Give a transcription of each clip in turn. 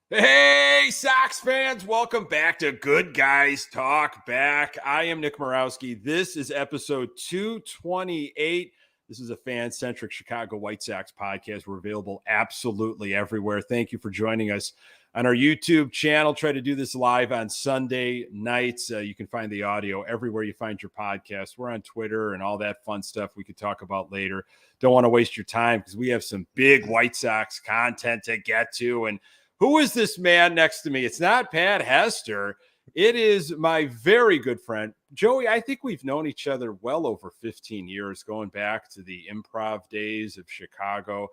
Hey, Sox fans, welcome back to Good Guys Talk Back. I am Nick Murawski. This is episode 228. This is a fan-centric Chicago White Sox podcast. We're available absolutely everywhere. Thank you for joining us on our YouTube channel. Try to do this live on Sunday nights. You can find the audio everywhere you find your podcast. We're on Twitter and all that fun stuff we could talk about later. Don't want to waste your time because we have some big White Sox content to get to. And who is this man next to me? It's not Pat Hester. It is my very good friend, Joey. I think we've known each other well over 15 years, going back to the improv days of Chicago.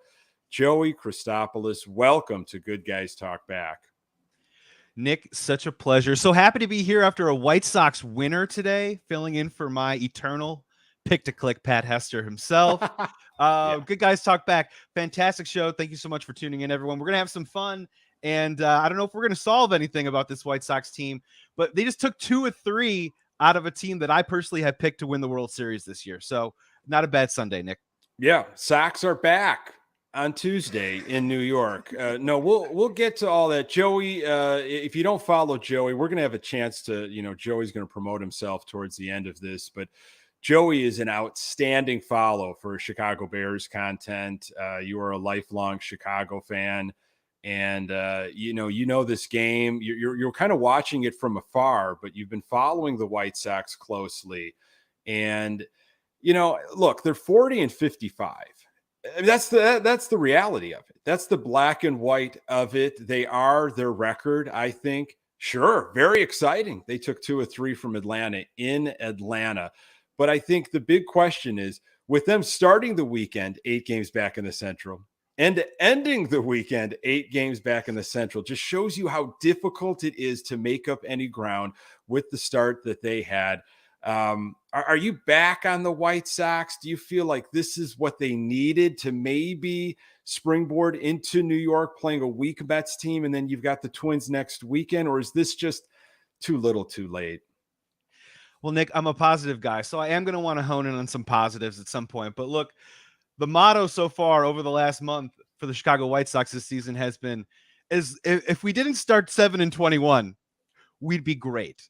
Joey Christopoulos, welcome to Good Guys Talk Back. Nick, such a pleasure. So happy to be here after a White Sox winner today, filling in for my eternal pick-to-click Pat Hester himself. Good Guys Talk Back. Fantastic show. Thank you so much for tuning in, everyone. We're going to have some fun. And I don't know if we're going to solve anything about this White Sox team, but they just took 2 of 3 out of a team that I personally had picked to win the World Series this year. So not a bad Sunday, Nick. Yeah, Sox are back on Tuesday in New York. No, we'll get to all that. Joey, if you don't follow Joey, we're going to have a chance to, Joey's going to promote himself towards the end of this, but Joey is an outstanding follow for Chicago Bears content. You are a lifelong Chicago fan. And, you know this game, you're kind of watching it from afar, but you've been following the White Sox closely. And, look, they're 40 and 55. I mean, that's the reality of it. That's the black and white of it. They are their record, I think. Sure, very exciting. They took 2 of 3 from Atlanta in Atlanta. But I think the big question is, with them starting the weekend 8 games back in the Central, and ending the weekend 8 games back in the Central, just shows you how difficult it is to make up any ground with the start that they had. Are you back on the White Sox? Do you feel like this is what they needed to maybe springboard into New York, playing a weak Mets team, and then you've got the Twins next weekend? Or is this just too little too late? Well, Nick, I'm a positive guy, so I am going to want to hone in on some positives at some point. But look, the motto so far over the last month for the Chicago White Sox this season has been, if we didn't start 7-21, we'd be great.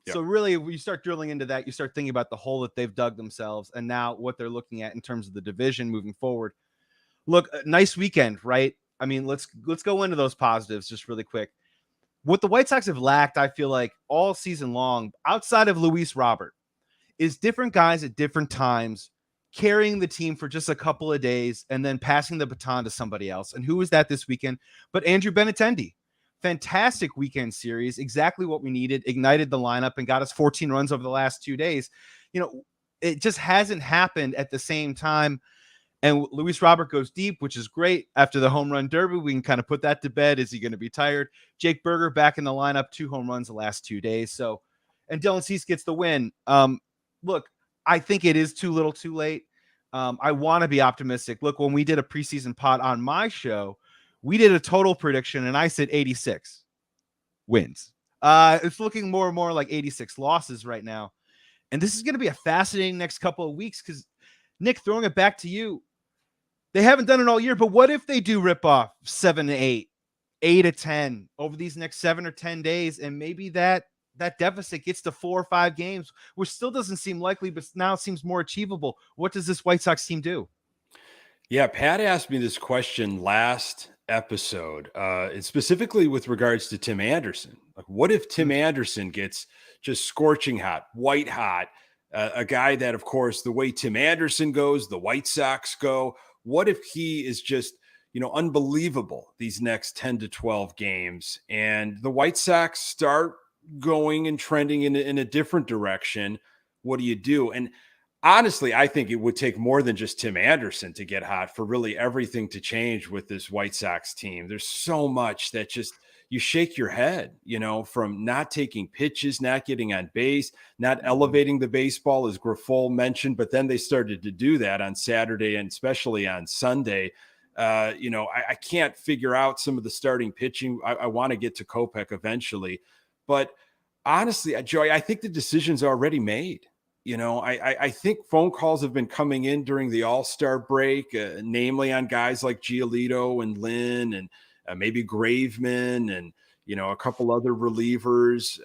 Yep. So really, when you start drilling into that, you start thinking about the hole that they've dug themselves and now what they're looking at in terms of the division moving forward. Look, nice weekend, right? I mean, let's go into those positives just really quick. What the White Sox have lacked, I feel like, all season long, outside of Luis Robert, is different guys at different times carrying the team for just a couple of days and then passing the baton to somebody else. And who was that this weekend? But Andrew Benintendi. Fantastic weekend series. Exactly what we needed. Ignited the lineup and got us 14 runs over the last 2 days. It just hasn't happened at the same time. And Luis Robert goes deep, which is great. After the home run derby, we can kind of put that to bed. Is he going to be tired? Jake Berger back in the lineup, 2 home runs the last 2 days. And Dylan Cease gets the win. Look, I think it is too little too late. I want to be optimistic. Look, when we did a preseason pod on my show, we did a total prediction, and I said 86 wins. It's looking more and more like 86 losses right now. And this is going to be a fascinating next couple of weeks because, Nick, throwing it back to you, they haven't done it all year, but what if they do rip off 7-8, 8-10 over these next 7 or 10 days, and maybe that deficit gets to 4 or 5 games, which still doesn't seem likely, but now seems more achievable. What does this White Sox team do? Yeah, Pat asked me this question last episode, and specifically with regards to Tim Anderson. Like, what if Tim Anderson gets just scorching hot, white hot, a guy that, of course, the way Tim Anderson goes, the White Sox go. What if he is just, unbelievable these next 10 to 12 games, and the White Sox start going and trending in a different direction? What do you do? And honestly, I think it would take more than just Tim Anderson to get hot for really everything to change with this White Sox team. There's so much that just you shake your head, from not taking pitches, not getting on base, not elevating the baseball, as Grifol mentioned, but then they started to do that on Saturday and especially on Sunday. I can't figure out some of the starting pitching. I want to get to Kopech eventually. But honestly, Joey, I think the decision's already made. I think phone calls have been coming in during the All-Star break, namely on guys like Giolito and Lynn maybe Graveman and, a couple other relievers,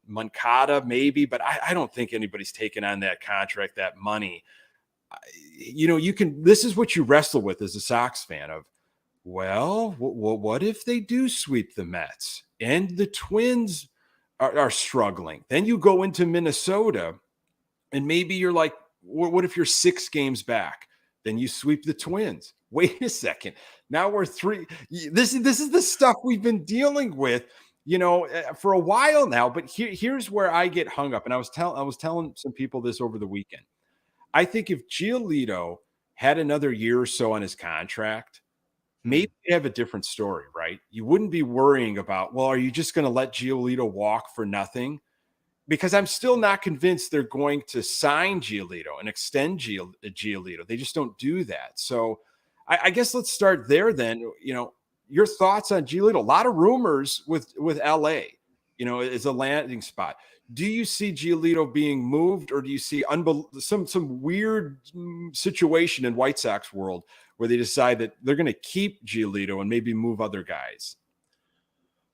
Moncada maybe, but I don't think anybody's taken on that contract, that money. This is what you wrestle with as a Sox fan of, well, what if they do sweep the Mets and the Twins are struggling? Then you go into Minnesota and maybe you're like, what if you're 6 games back? Then you sweep the Twins. Wait a second. Now we're 3. This is the stuff we've been dealing with, for a while now. But here's where I get hung up. And I was telling some people this over the weekend. I think if Giolito had another year or so on his contract, maybe you have a different story, right? You wouldn't be worrying about, well, are you just going to let Giolito walk for nothing? Because I'm still not convinced they're going to sign Giolito and extend Giolito. They just don't do that. So I guess let's start there then. Your thoughts on Giolito. A lot of rumors with LA, as a landing spot. Do you see Giolito being moved, or do you see some weird situation in White Sox world where they decide that they're going to keep Giolito and maybe move other guys?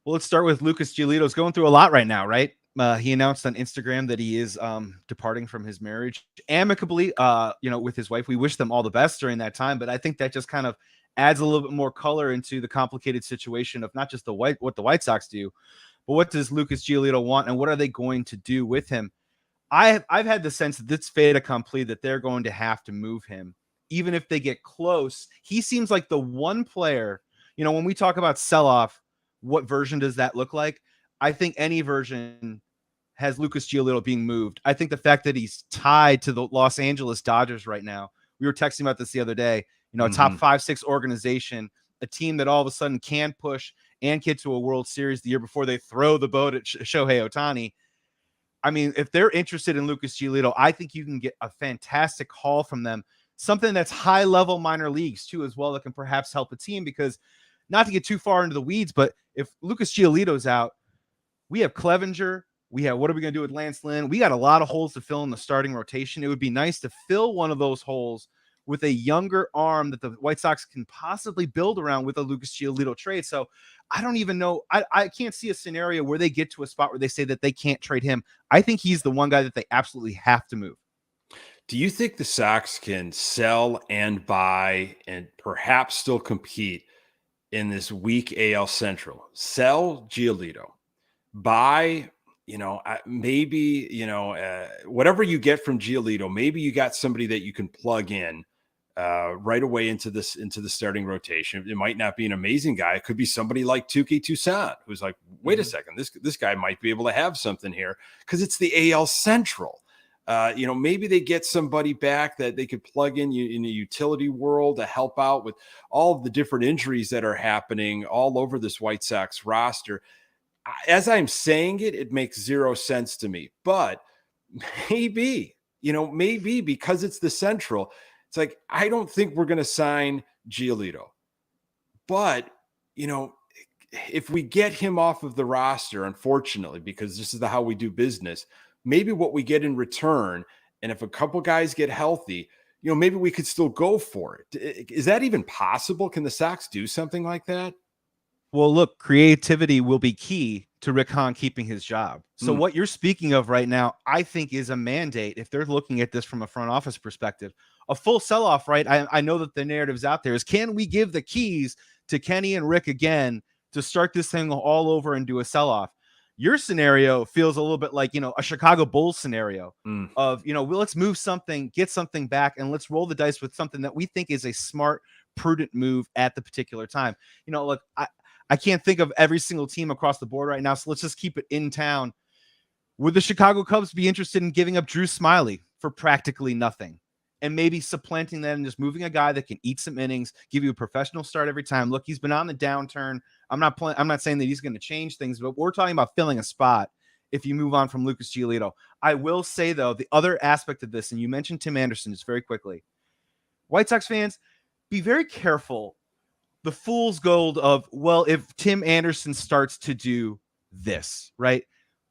Well, let's start with Lucas Giolito's going through a lot right now, right? He announced on Instagram that he is departing from his marriage amicably, with his wife. We wish them all the best during that time, but I think that just kind of adds a little bit more color into the complicated situation of not just what the White Sox do, but what does Lucas Giolito want and what are they going to do with him? I've had the sense that it's fait accompli, that they're going to have to move him, even if they get close. He seems like the one player, when we talk about sell-off, what version does that look like? I think any version has Lucas Giolito being moved. I think the fact that he's tied to the Los Angeles Dodgers right now, we were texting about this the other day, a top 5-6 organization, a team that all of a sudden can push and get to a World Series the year before they throw the boat at Shohei Ohtani. I mean, if they're interested in Lucas Giolito, I think you can get a fantastic haul from them, something that's high-level minor leagues too as well, that can perhaps help a team, because not to get too far into the weeds, but if Lucas Giolito's out, we have Clevenger. We have, what are we going to do with Lance Lynn? We got a lot of holes to fill in the starting rotation. It would be nice to fill one of those holes with a younger arm that the White Sox can possibly build around with a Lucas Giolito trade. So I don't even know. I can't see a scenario where they get to a spot where they say that they can't trade him. I think he's the one guy that they absolutely have to move. Do you think the Sox can sell and buy and perhaps still compete in this weak AL Central? Sell Giolito, buy, maybe, whatever you get from Giolito, maybe you got somebody that you can plug in right away into the starting rotation. It might not be an amazing guy. It could be somebody like Touki Toussaint, who's like, wait a second, this guy might be able to have something here because it's the AL Central. Maybe they get somebody back that they could plug in a utility world to help out with all of the different injuries that are happening all over this White Sox roster. As I'm saying it makes zero sense to me, but maybe because it's the Central, it's like, I don't think we're going to sign Giolito, but if we get him off of the roster, unfortunately, because this is how we do business, maybe what we get in return, and if a couple guys get healthy, maybe we could still go for it. Is that even possible? Can the Sox do something like that? Well, look, creativity will be key to Rick Hahn keeping his job. So what you're speaking of right now, I think, is a mandate. If they're looking at this from a front office perspective, a full sell-off, right? I know that the narrative's out there is, can we give the keys to Kenny and Rick again to start this thing all over and do a sell-off? Your scenario feels a little bit like, a Chicago Bulls scenario of, let's move something, get something back, and let's roll the dice with something that we think is a smart, prudent move at the particular time. Look, I can't think of every single team across the board right now, so let's just keep it in town. Would the Chicago Cubs be interested in giving up Drew Smyly for practically nothing and maybe supplanting that and just moving a guy that can eat some innings, give you a professional start every time? Look, he's been on the downturn. I'm not saying that he's going to change things, but we're talking about filling a spot if you move on from Lucas Giolito. I will say, though, the other aspect of this, and you mentioned Tim Anderson just very quickly. White Sox fans, be very careful. The fool's gold of, well, if Tim Anderson starts to do this, right?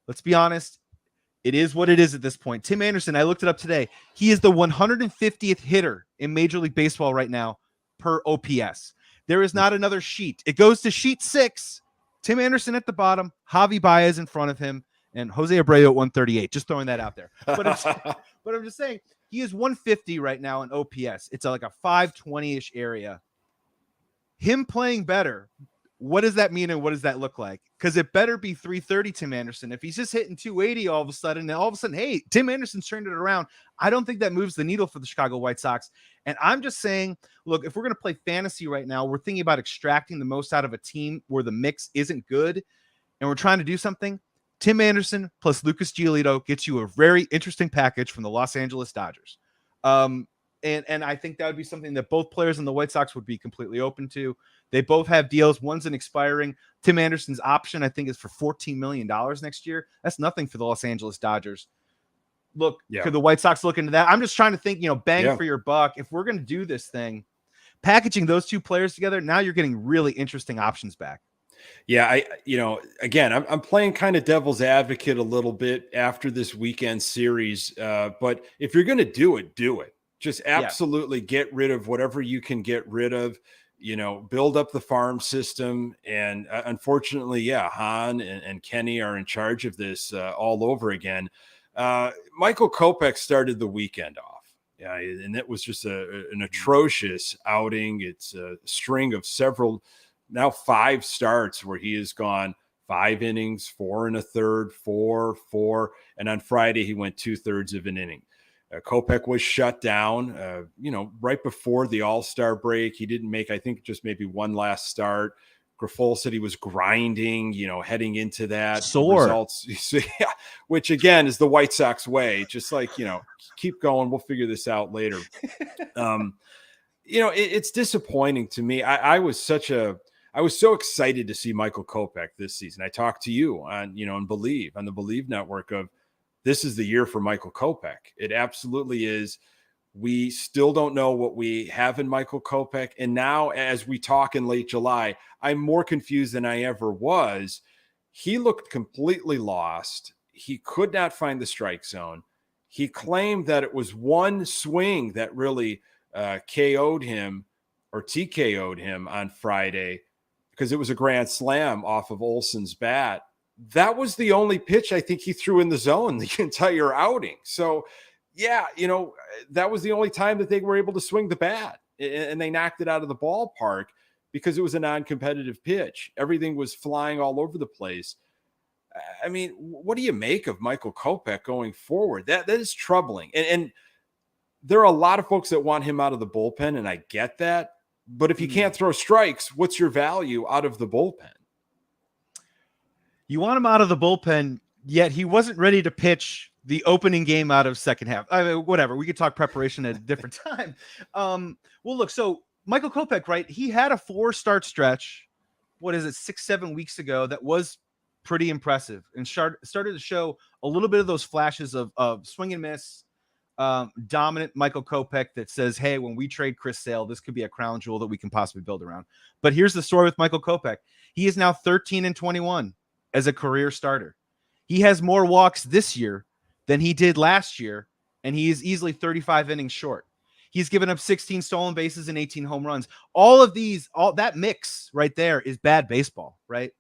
Let's be honest. It is what it is at this point. Tim Anderson, I looked it up today. He is the 150th hitter in Major League Baseball right now per OPS. There is not another sheet. It goes to sheet 6. Tim Anderson at the bottom, Javi Baez in front of him, and Jose Abreu at 138. Just throwing that out there. But I'm just saying, he is 150 right now in OPS. It's like a 520-ish area. Him playing better, what does that mean and what does that look like? Because it better be 330 Tim Anderson. If he's just hitting 280 all of a sudden, hey, Tim Anderson's turned it around. I don't think that moves the needle for the Chicago White Sox. And I'm just saying, look, if we're going to play fantasy right now, we're thinking about extracting the most out of a team where the mix isn't good, and we're trying to do something. Tim Anderson plus Lucas Giolito gets you a very interesting package from the Los Angeles Dodgers. And I think that would be something that both players in the White Sox would be completely open to. They both have deals. One's an expiring. Tim Anderson's option, I think, is for $14 million next year. That's nothing for the Los Angeles Dodgers. Look, could the White Sox look into that? I'm just trying to think, bang for your buck. If we're going to do this thing, packaging those two players together, now you're getting really interesting options back. Yeah, again, I'm playing kind of devil's advocate a little bit after this weekend series. But if you're going to do it, do it. Just absolutely get rid of whatever you can get rid of, build up the farm system. And unfortunately, Han and Kenny are in charge of this all over again. Michael Kopech started the weekend off. Yeah, and it was just an atrocious outing. It's a string of now 5 starts where he has gone 5 innings, 4 1/3, 4. And on Friday, he went 2/3 of an inning. Kopech was shut down, right before the All-Star break. He didn't make, I think, just maybe one last start. Grifol said he was grinding, heading into that. Sore. Results, which again is the White Sox way. Just like, keep going. We'll figure this out later. It's disappointing to me. I was so excited to see Michael Kopech this season. I talked to you on the Believe network of, this is the year for Michael Kopech. It absolutely is. We still don't know what we have in Michael Kopech. And now, as we talk in late July, I'm more confused than I ever was. He looked completely lost. He could not find the strike zone. He claimed that it was one swing that really KO'd him or TKO'd him on Friday because it was a grand slam off of Olson's bat. That was the only pitch I think he threw in the zone the entire outing. So, that was the only time that they were able to swing the bat, and they knocked it out of the ballpark because it was a non-competitive pitch. Everything was flying all over the place. I mean, what do you make of Michael Kopech going forward? That is troubling. And there are a lot of folks that want him out of the bullpen, and I get that. But if you can't throw strikes, what's your value out of the bullpen? You want him out of the bullpen, yet he wasn't ready to pitch the opening game out of second half. I mean, whatever. We could talk preparation at a different time. Well, look, so Michael Kopech, right? He had a 4-start stretch. 6-7 weeks ago that was pretty impressive and started to show a little bit of those flashes of swing and miss, dominant Michael Kopech that says, hey, when we trade Chris Sale, this could be a crown jewel that we can possibly build around. But here's the story with Michael Kopech. He is now 13-21 as a career starter. He has more walks this year than he did last year, and he is easily 35 innings short. He's given up 16 stolen bases and 18 home runs. All that mix right there is bad baseball, right?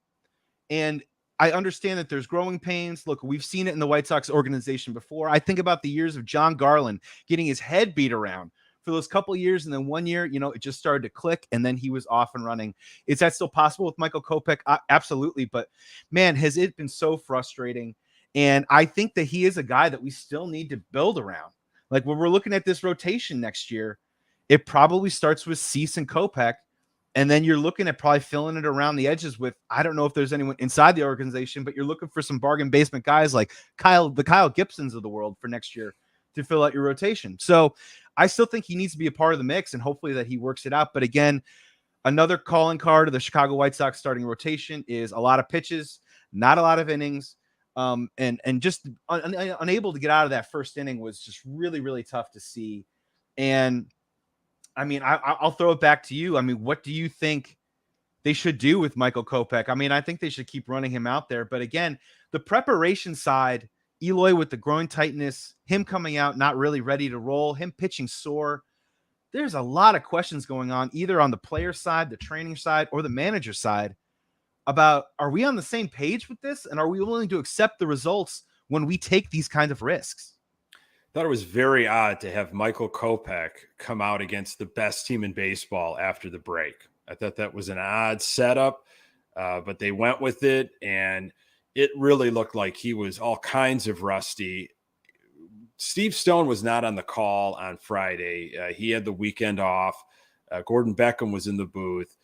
And I understand that there's growing pains. Look, we've seen it in the White Sox organization before. I think about the years of John Garland getting his head beat around for those couple of years, and then one year, it just started to click, and then he was off and running. Is that still possible with Michael Kopech? Absolutely, but man, has it been so frustrating. And I think that he is a guy that we still need to build around. Like when we're looking at this rotation next year, it probably starts with Cease and Kopech, and then you're looking at probably filling it around the edges with, I don't know if there's anyone inside the organization, but you're looking for some bargain basement guys like the Kyle Gibsons of the world for next year to fill out your rotation. So I still think he needs to be a part of the mix, and hopefully that he works it out. But again, another calling card of the Chicago White Sox starting rotation is a lot of pitches, not a lot of innings. And just unable to get out of that first inning was just really, really tough to see. And I mean, I'll throw it back to you. I mean, what do you think they should do with Michael Kopech? I mean, I think they should keep running him out there. But again, the preparation side, Eloy with the groin tightness, him coming out not really ready to roll, him pitching sore. there's a lot of questions going on, either on the player side, the training side, or the manager side, about, are we on the same page with this? And are we willing to accept the results when we take these kinds of risks? Thought it was very odd to have Michael Kopech come out against the best team in baseball after the break. I thought that was an odd setup, but they went with it, and it really looked like he was all kinds of rusty. Steve Stone was not on the call on Friday. He had the weekend off. Gordon Beckham was in the booth.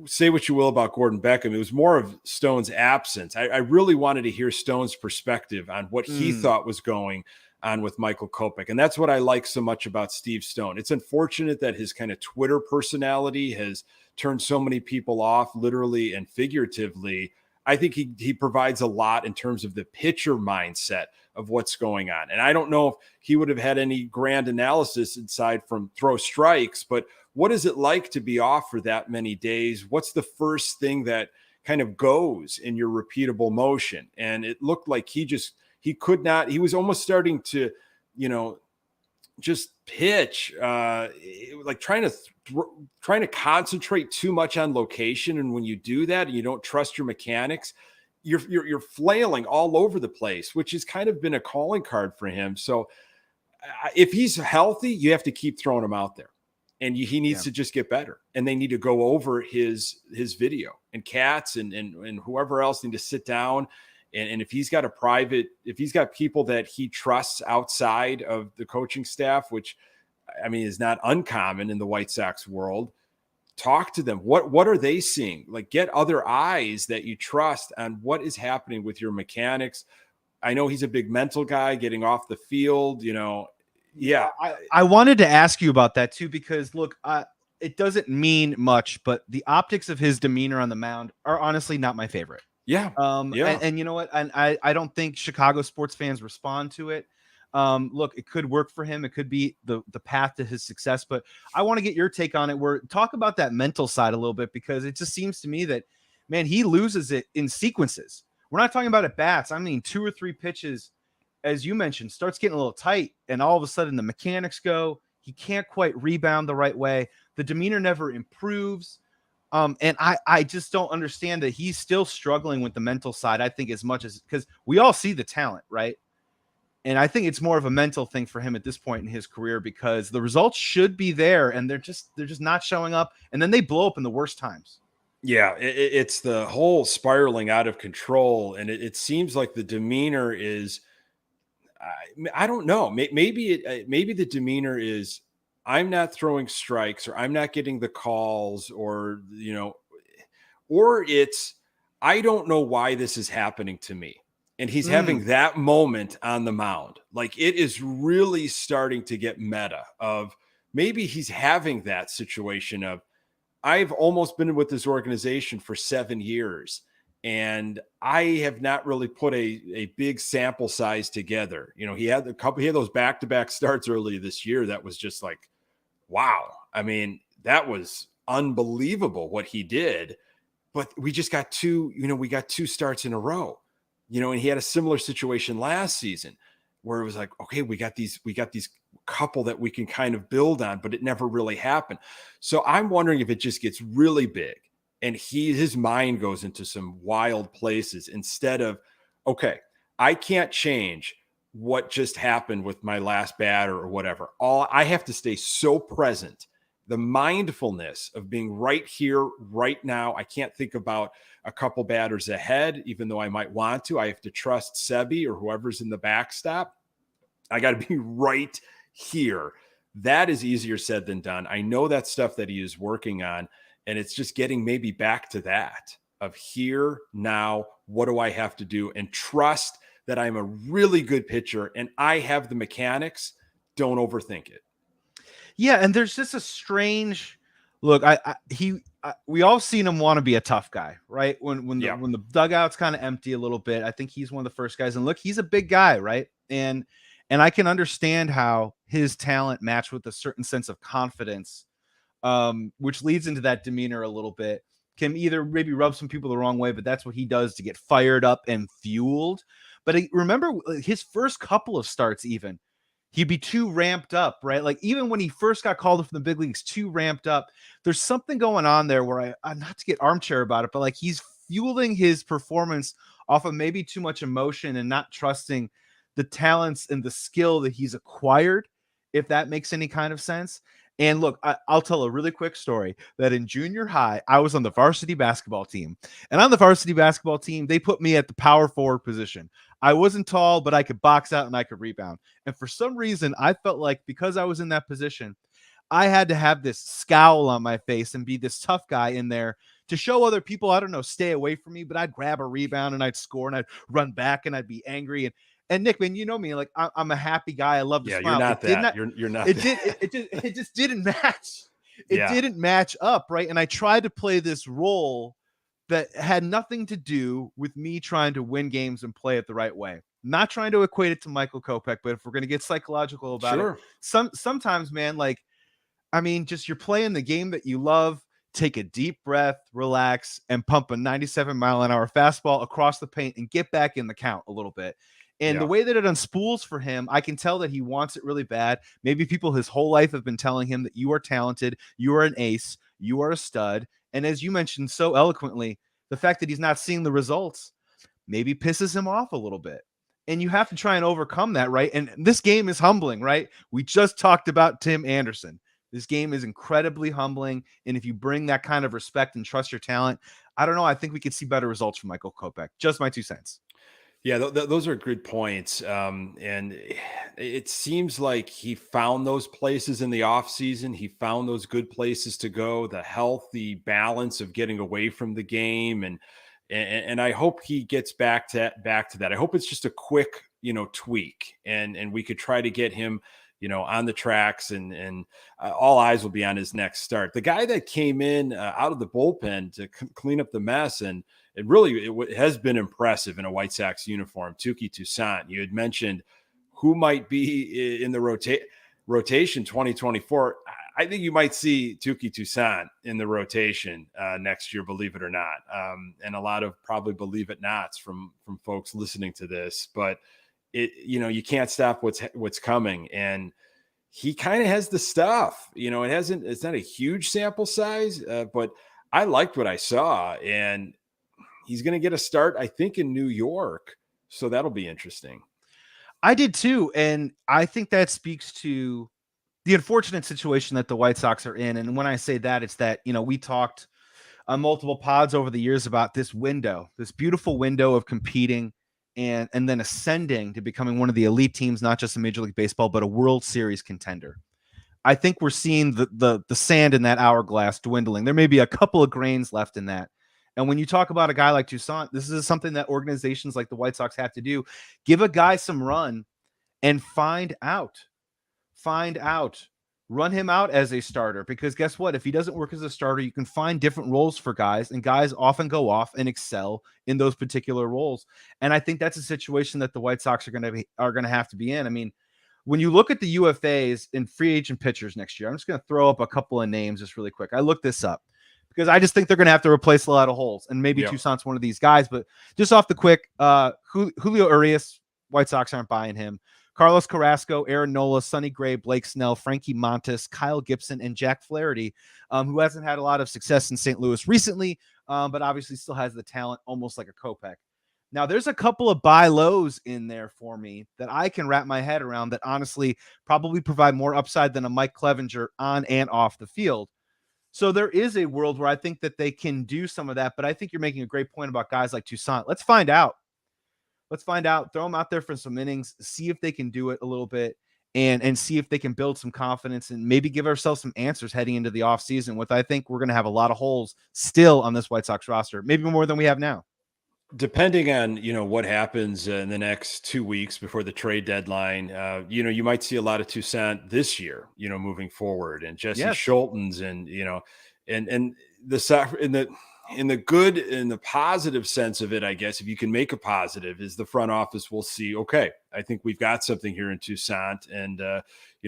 Say what you will about Gordon Beckham, it was more of Stone's absence. I really wanted to hear Stone's perspective on what he thought was going on with Michael Kopech. And that's what I like so much about Steve Stone. It's unfortunate that his kind of Twitter personality has turned so many people off, literally and figuratively. I think he provides a lot in terms of the pitcher mindset of what's going on. And I don't know if he would have had any grand analysis aside from throw strikes, but what is it like to be off for that many days? What's the first thing that kind of goes in your repeatable motion? And it looked like he could not, he was almost starting to, just pitch, like trying to concentrate too much on location. And when you do that and you don't trust your mechanics, you're flailing all over the place, which has kind of been a calling card for him. So if he's healthy, you have to keep throwing him out there, and he needs to just get better. And they need to go over his video, and Katz and whoever else need to sit down. And if he's got people that he trusts outside of the coaching staff, which I mean is not uncommon in the White Sox world, talk to them. What are they seeing? Like, get other eyes that you trust on what is happening with your mechanics. I know he's a big mental guy, getting off the field, Yeah. I wanted to ask you about that too, because look, it doesn't mean much, but the optics of his demeanor on the mound are honestly not my favorite. Yeah. And you know what? And I don't think Chicago sports fans respond to it. Look, it could work for him. It could be the path to his success, but I want to get your take on it. Talk about that mental side a little bit, because it just seems to me that, man, he loses it in sequences. We're not talking about at bats. I mean, 2 or 3 pitches, as you mentioned, starts getting a little tight, and all of a sudden the mechanics go. He can't quite rebound the right way. The demeanor never improves. And I just don't understand that he's still struggling with the mental side, I think, as much as, because we all see the talent, right? And I think it's more of a mental thing for him at this point in his career, because the results should be there and they're just not showing up. And then they blow up in the worst times. Yeah, it's the whole spiraling out of control. And it seems like the demeanor is, I don't know, maybe the demeanor is, I'm not throwing strikes, or I'm not getting the calls, or it's, I don't know why this is happening to me. And he's having that moment on the mound. Like, it is really starting to get meta of, maybe he's having that situation of, I've almost been with this organization for 7 years, and I have not really put a big sample size together. He had those back-to-back starts early this year. That was just like, wow. I mean, that was unbelievable what he did, but we just got we got 2 starts in a row, and he had a similar situation last season where it was like, okay, we got these couple that we can kind of build on, but it never really happened. So I'm wondering if it just gets really big and his mind goes into some wild places, instead of, okay, I can't change what just happened with my last batter or whatever. I have to stay so present. The mindfulness of being right here, right now. I can't think about a couple batters ahead, even though I might want to. I have to trust Sebi or whoever's in the backstop. I got to be right here. That is easier said than done. I know that's stuff that he is working on, and it's just getting maybe back to that of here, now, what do I have to do? And trust that I'm a really good pitcher and I have the mechanics. Don't overthink it. Yeah, and there's just a strange look. We all seen him want to be a tough guy, right? When the dugout's kind of empty a little bit, I think he's one of the first guys. And look, he's a big guy, right? And I can understand how his talent matched with a certain sense of confidence, which leads into that demeanor a little bit. Can either maybe rub some people the wrong way, but that's what he does to get fired up and fueled. But remember his first couple of starts, even. he'd be too ramped up, right? Like even when he first got called up from the big leagues, too ramped up. There's something going on there where I'm not to get armchair about it, but like he's fueling his performance off of maybe too much emotion and not trusting the talents and the skill that he's acquired, if that makes any kind of sense. And look, I'll tell a really quick story that in junior high, I was on the varsity basketball team. And on the varsity basketball team, they put me at the power forward position. I wasn't tall, but I could box out and I could rebound. And for some reason, I felt like because I was in that position, I had to have this scowl on my face and be this tough guy in there to show other people, I don't know, stay away from me. But I'd grab a rebound and I'd score and I'd run back and I'd be angry. And Nick, man, you know me, like I'm a happy guy. I love to smile. You're not that. You're not. It just didn't match. It didn't match up, right? And I tried to play this role that had nothing to do with me trying to win games and play it the right way. Not trying to equate it to Michael Kopech, but if we're going to get psychological about it, sometimes, man, like, I mean, just you're playing the game that you love. Take a deep breath, relax, and pump a 97-mile-an-hour fastball across the paint and get back in the count a little bit. And the way that it unspools for him, I can tell that he wants it really bad. Maybe people his whole life have been telling him that you are talented, you are an ace, you are a stud. And as you mentioned so eloquently, the fact that he's not seeing the results maybe pisses him off a little bit. And you have to try and overcome that, right? And this game is humbling, right? We just talked about Tim Anderson. This game is incredibly humbling. And if you bring that kind of respect and trust your talent, I don't know. I think we could see better results from Michael Kopech. Just my 2 cents. Yeah, those are good points. And it seems like he found those places in the offseason. He found those good places to go, the healthy balance of getting away from the game. And I hope he gets back to that. I hope it's just a quick, tweak and we could try to get him, on the tracks and all eyes will be on his next start. The guy that came in out of the bullpen to clean up the mess and it has been impressive in a White Sox uniform. Touki Toussaint, you had mentioned who might be in the rotation 2024. I think you might see Touki Toussaint in the rotation next year, believe it or not. And a lot of probably believe it nots from folks listening to this, but you can't stop what's coming. And he kind of has the stuff, it's not a huge sample size, but I liked what I saw, and he's going to get a start, I think, in New York. So that'll be interesting. I did too. And I think that speaks to the unfortunate situation that the White Sox are in. And when I say that, it's that, we talked on multiple pods over the years about this beautiful window of competing and then ascending to becoming one of the elite teams, not just in Major League Baseball, but a World Series contender. I think we're seeing the sand in that hourglass dwindling. There may be a couple of grains left in that. And when you talk about a guy like Toussaint, this is something that organizations like the White Sox have to do. Give a guy some run and find out. Run him out as a starter, because guess what? If he doesn't work as a starter, you can find different roles for guys, and guys often go off and excel in those particular roles. And I think that's a situation that the White Sox are going to have to be in. I mean, when you look at the UFAs and free agent pitchers next year, I'm just going to throw up a couple of names just really quick. I looked this up because I just think they're going to have to replace a lot of holes, and maybe Toussaint's one of these guys. But just off the quick, Julio Urias, White Sox aren't buying him. Carlos Carrasco, Aaron Nola, Sonny Gray, Blake Snell, Frankie Montas, Kyle Gibson, and Jack Flaherty, who hasn't had a lot of success in St. Louis recently, but obviously still has the talent almost like a Kopech. Now, there's a couple of buy lows in there for me that I can wrap my head around that honestly probably provide more upside than a Mike Clevenger on and off the field. So there is a world where I think that they can do some of that, but I think you're making a great point about guys like Toussaint. Let's find out. Throw them out there for some innings, see if they can do it a little bit, and see if they can build some confidence and maybe give ourselves some answers heading into the offseason with, I think we're going to have a lot of holes still on this White Sox roster, maybe more than we have now. Depending on, what happens in the next 2 weeks before the trade deadline, you might see a lot of Toussaint this year, moving forward, and Jesse Schultens and, in the good, in the positive sense of it, I guess, if you can make a positive, is the front office will see, okay, I think we've got something here in Toussaint. And,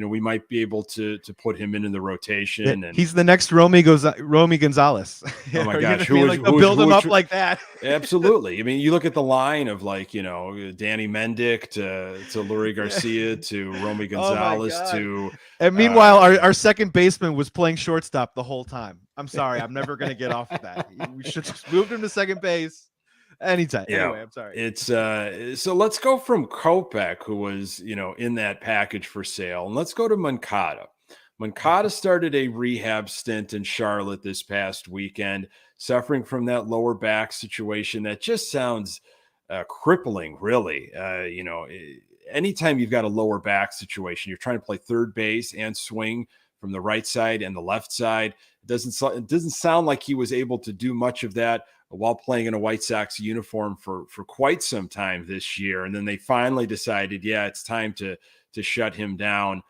we might be able to put him in the rotation. And he's the next Romy Gonzalez. oh my gosh, I mean? Like, they'll build him up like that. Absolutely. I mean, you look at the line of like, Danny Mendick to Lurie Garcia to Romy Gonzalez to. And meanwhile, our second baseman was playing shortstop the whole time. I'm sorry, I'm never going to get off of that. We should just move him to second base anytime. Yeah. Anyway, I'm sorry. It's so let's go from Kopech, who was in that package for sale, and let's go to Moncada. Moncada started a rehab stint in Charlotte this past weekend, suffering from that lower back situation that just sounds crippling, really. Anytime you've got a lower back situation, you're trying to play third base and swing from the right side and the left side. It doesn't sound like he was able to do much of that while playing in a White Sox uniform for quite some time this year. And then they finally decided, it's time to shut him down.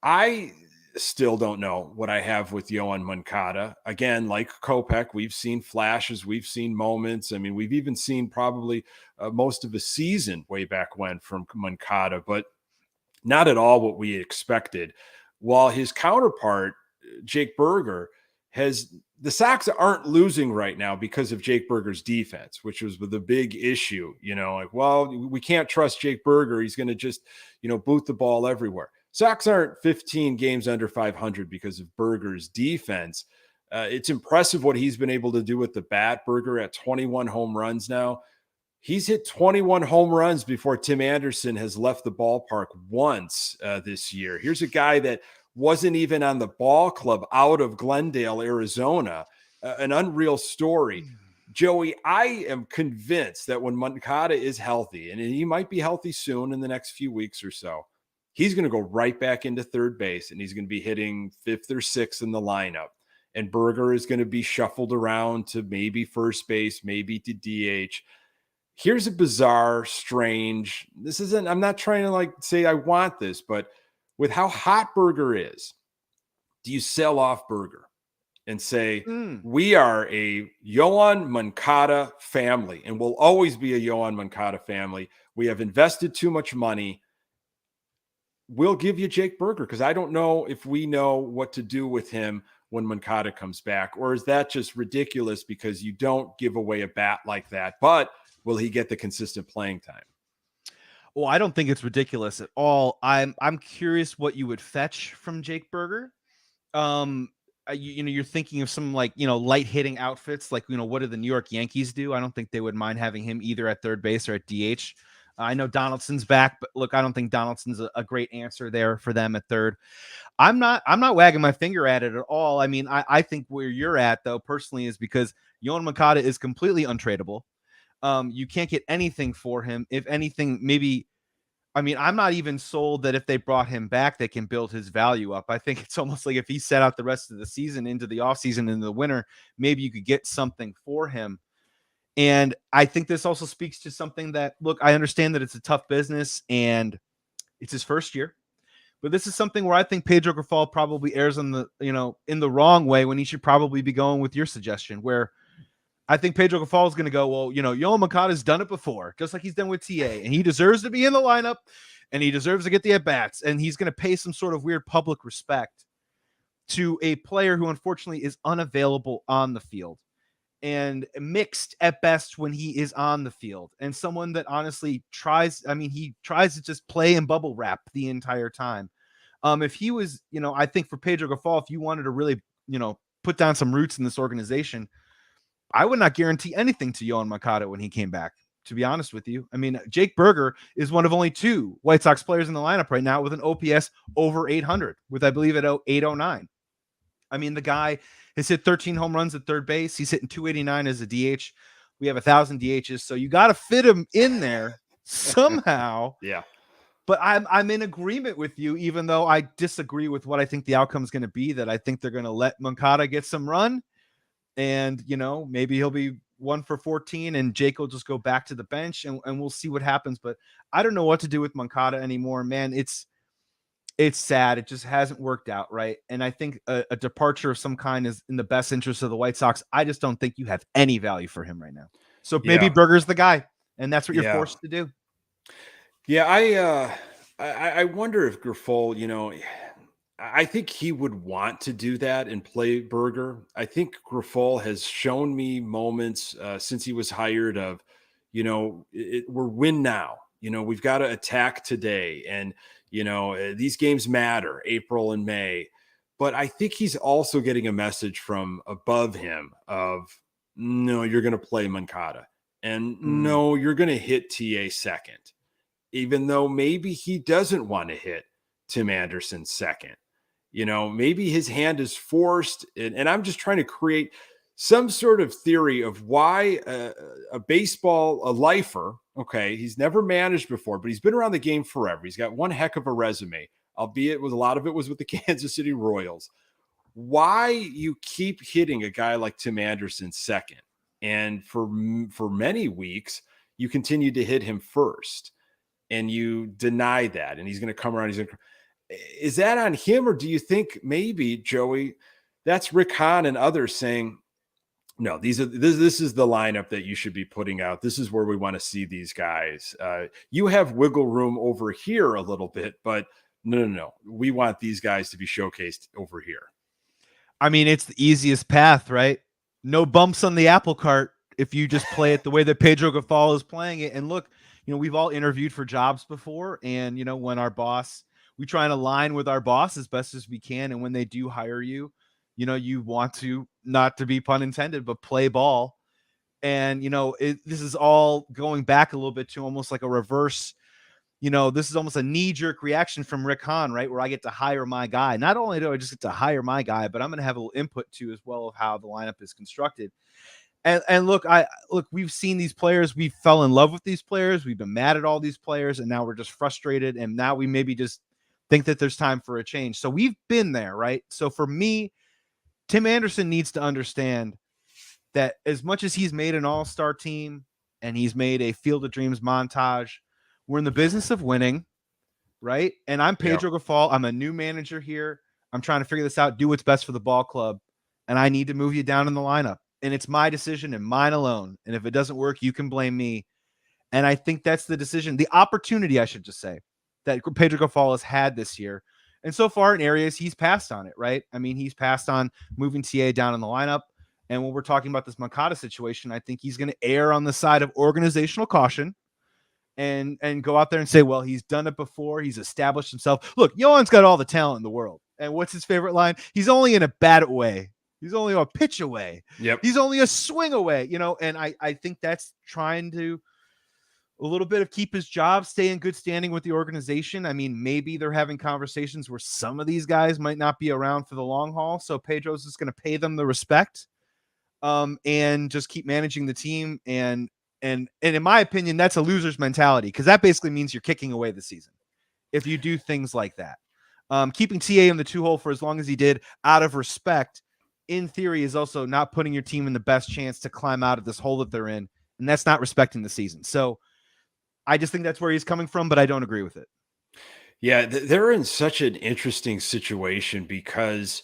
I still don't know what I have with Yoan Moncada. Again, like Kopech, we've seen flashes, we've seen moments. I mean, we've even seen probably most of the season way back when from Moncada, but not at all what we expected. While his counterpart, Jake Burger, the Sox aren't losing right now because of Jake Burger's defense, which was the big issue. We can't trust Jake Burger. He's going to just, boot the ball everywhere. Sox aren't 15 games under 500 because of Burger's defense. It's impressive what he's been able to do with the bat. Burger at 21 home runs now. He's hit 21 home runs before Tim Anderson has left the ballpark once this year. Here's a guy that wasn't even on the ball club out of Glendale, Arizona. An unreal story. Joey, I am convinced that when Moncada is healthy, and he might be healthy soon in the next few weeks or so, he's going to go right back into third base, and he's going to be hitting fifth or sixth in the lineup. And Burger is going to be shuffled around to maybe first base, maybe to DH. Here's a bizarre, strange, I'm not trying to say I want this, but with how hot Burger is, do you sell off Burger and say, we are a Yoan Moncada family, and we'll always be a Yoan Moncada family. We have invested too much money. We'll give you Jake Burger, because I don't know if we know what to do with him when Moncada comes back. Or is that just ridiculous because you don't give away a bat like that? But will he get the consistent playing time? Well, I don't think it's ridiculous at all. I'm curious what you would fetch from Jake Burger. You're thinking of some light hitting outfits, what do the New York Yankees do? I don't think they would mind having him either at third base or at DH. I know Donaldson's back, but look, I don't think Donaldson's a great answer there for them at third. I'm not wagging my finger at it at all. I mean, I think where you're at, though, personally, is because Yoan Moncada is completely untradeable. You can't get anything for him. If anything, maybe, I'm not even sold that if they brought him back, they can build his value up. I think it's almost like if he set out the rest of the season into the offseason in the winter, maybe you could get something for him. And I think this also speaks to something that, look, I understand that it's a tough business and it's his first year, but this is something where I think Pedro Grifol probably errs on the, in the wrong way, when he should probably be going with your suggestion, where I think Pedro Grifol is going to go, well, Yoan Moncada's done it before, just like he's done with TA, and he deserves to be in the lineup and he deserves to get the at-bats, and he's going to pay some sort of weird public respect to a player who unfortunately is unavailable on the field and mixed at best when he is on the field, and someone that honestly tries to just play and bubble wrap the entire time. If he was, I think for Pedro Grifol, if you wanted to really, put down some roots in this organization, I would not guarantee anything to Yoan Moncada when he came back, to be honest with you. Jake Burger is one of only two White Sox players in the lineup right now with an OPS over 800, with, I believe, at 809. The guy has hit 13 home runs at third base. He's hitting 289 as a DH. We have 1,000 DHs, so you got to fit him in there somehow. Yeah. But I'm in agreement with you, even though I disagree with what I think the outcome is going to be, that I think they're going to let Moncada get some run. And, maybe he'll be 1 for 14 and Jake will just go back to the bench, and we'll see what happens. But I don't know what to do with Moncada anymore, man. It's sad. It just hasn't worked out, right? And I think a departure of some kind is in the best interest of the White Sox. I just don't think you have any value for him right now. So maybe Burger's the guy, and that's what you're forced to do. Yeah, I wonder if Grifol, I think he would want to do that and play Berger. I think Grifol has shown me moments since he was hired of, we're win now. We've got to attack today. And, these games matter, April and May. But I think he's also getting a message from above him of, no, you're going to play Moncada. And no, you're going to hit TA second, even though maybe he doesn't want to hit Tim Anderson second. Maybe his hand is forced. And I'm just trying to create some sort of theory of why a lifer, okay, he's never managed before, but he's been around the game forever. He's got one heck of a resume, albeit with a lot of it was with the Kansas City Royals. Why you keep hitting a guy like Tim Anderson second, and for many weeks you continue to hit him first, and you deny that, and he's going to come around. Is that on him, or do you think maybe, Joey, that's Rick Hahn and others saying, no, this is the lineup that you should be putting out. This is where we want to see these guys. You have wiggle room over here a little bit, but no. We want these guys to be showcased over here. I mean, it's the easiest path, right? No bumps on the apple cart if you just play it the way that Pedro Grifol is playing it. And look, we've all interviewed for jobs before, and when we try and align with our boss as best as we can, and when they do hire you, you want to, not to be pun intended, but play ball. And this is all going back a little bit to almost like a reverse. This is almost a knee-jerk reaction from Rick Hahn, right? Where I get to hire my guy. Not only do I just get to hire my guy, but I'm going to have a little input too, as well, of how the lineup is constructed. And look, we've seen these players. We fell in love with these players. We've been mad at all these players, and now we're just frustrated. And now we maybe just think that there's time for a change. So we've been there, right? So for me, Tim Anderson needs to understand that as much as he's made an all-star team and he's made a Field of Dreams montage, we're in the business of winning, right? And I'm Pedro Grifol. I'm a new manager here. I'm trying to figure this out, do what's best for the ball club, and I need to move you down in the lineup. And it's my decision and mine alone. And if it doesn't work, you can blame me. And I think that's the decision, the opportunity, I should just say, that Pedro Grifol has had this year. And so far in areas, he's passed on it, right? I mean, he's passed on moving TA down in the lineup. And when we're talking about this Moncada situation, I think he's going to err on the side of organizational caution and go out there and say, well, he's done it before. He's established himself. Look, Yohan's got all the talent in the world. And what's his favorite line? He's only in a bat away. He's only a pitch away. Yep. He's only a swing away, and I think that's trying to a little bit of keep his job, stay in good standing with the organization. I mean, maybe they're having conversations where some of these guys might not be around for the long haul. So Pedro's just going to pay them the respect and just keep managing the team. And in my opinion, that's a loser's mentality, because that basically means you're kicking away the season if you do things like that. Keeping TA in the 2-hole for as long as he did out of respect, in theory, is also not putting your team in the best chance to climb out of this hole that they're in. And that's not respecting the season. So I just think that's where he's coming from, but I don't agree with it. Yeah, they're in such an interesting situation because,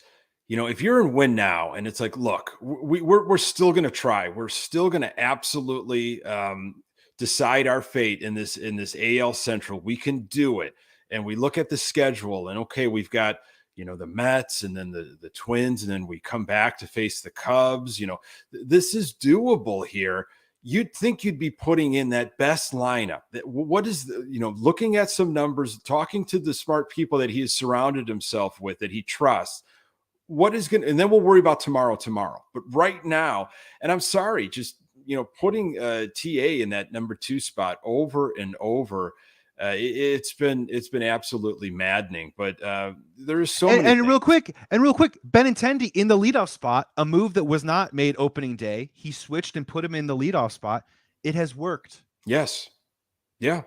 if you're in win now and it's like, look, we're still going to try. We're still going to absolutely decide our fate in this AL Central. We can do it. And we look at the schedule and, okay, we've got, the Mets and then the Twins, and then we come back to face the Cubs. This is doable here. You'd think you'd be putting in that best lineup. What is, looking at some numbers, talking to the smart people that he has surrounded himself with, that he trusts. What is going to, and then we'll worry about tomorrow. But right now, and I'm sorry, just, putting TA in that number 2 spot over and over, it's been absolutely maddening. But there's so many. And real quick, Benintendi in the leadoff spot, a move that was not made opening day. He switched and put him in the leadoff spot. It has worked. Yes. Yeah.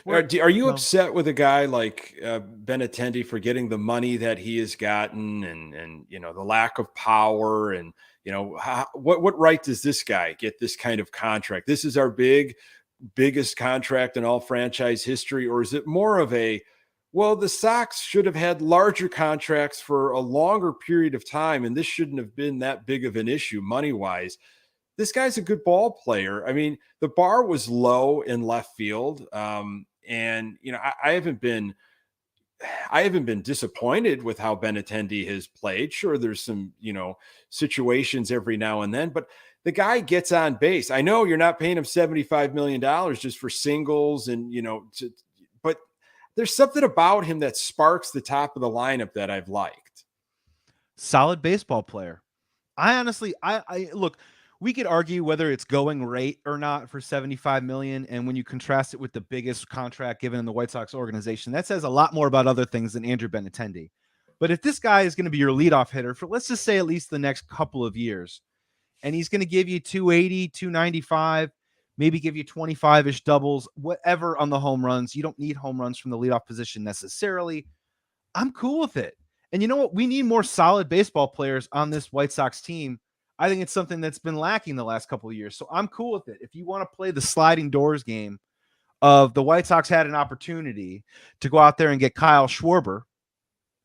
Are you upset with a guy like Benintendi for getting the money that he has gotten, and the lack of power, and what right does this guy get this kind of contract? This is our biggest contract in all franchise history? Or is it more of a, well, the Sox should have had larger contracts for a longer period of time, and this shouldn't have been that big of an issue money-wise? This guy's a good ball player. I mean, the bar was low in left field, And, I haven't been disappointed with how Benintendi has played. Sure, there's some, situations every now and then, but the guy gets on base. I know you're not paying him $75 million just for singles and, but there's something about him that sparks the top of the lineup that I've liked. Solid baseball player. I honestly, I look, we could argue whether it's going rate or not for $75 million. And when you contrast it with the biggest contract given in the White Sox organization, that says a lot more about other things than Andrew Benintendi. But if this guy is going to be your leadoff hitter for, let's just say, at least the next couple of years, and he's going to give you 280, 295, maybe give you 25-ish doubles, whatever on the home runs. You don't need home runs from the leadoff position necessarily. I'm cool with it. And you know what? We need more solid baseball players on this White Sox team. I think it's something that's been lacking the last couple of years. So I'm cool with it. If you want to play the sliding doors game of the White Sox had an opportunity to go out there and get Kyle Schwarber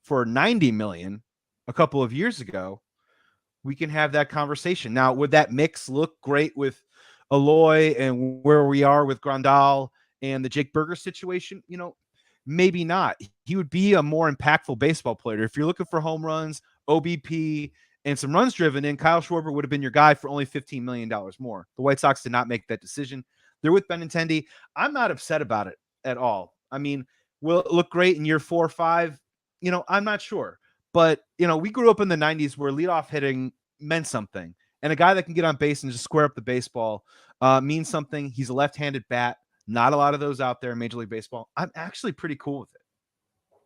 for $90 million a couple of years ago, we can have that conversation. Now, would that mix look great with Eloy and where we are with Grandal and the Jake Berger situation? Maybe not. He would be a more impactful baseball player. If you're looking for home runs, OBP, and some runs driven in, Kyle Schwarber would have been your guy for only $15 million more. The White Sox did not make that decision. They're with Benintendi. I'm not upset about it at all. I mean, will it look great in year 4 or 5? I'm not sure. But, we grew up in the 90s where leadoff hitting meant something. And a guy that can get on base and just square up the baseball means something. He's a left-handed bat. Not a lot of those out there in Major League Baseball. I'm actually pretty cool with it.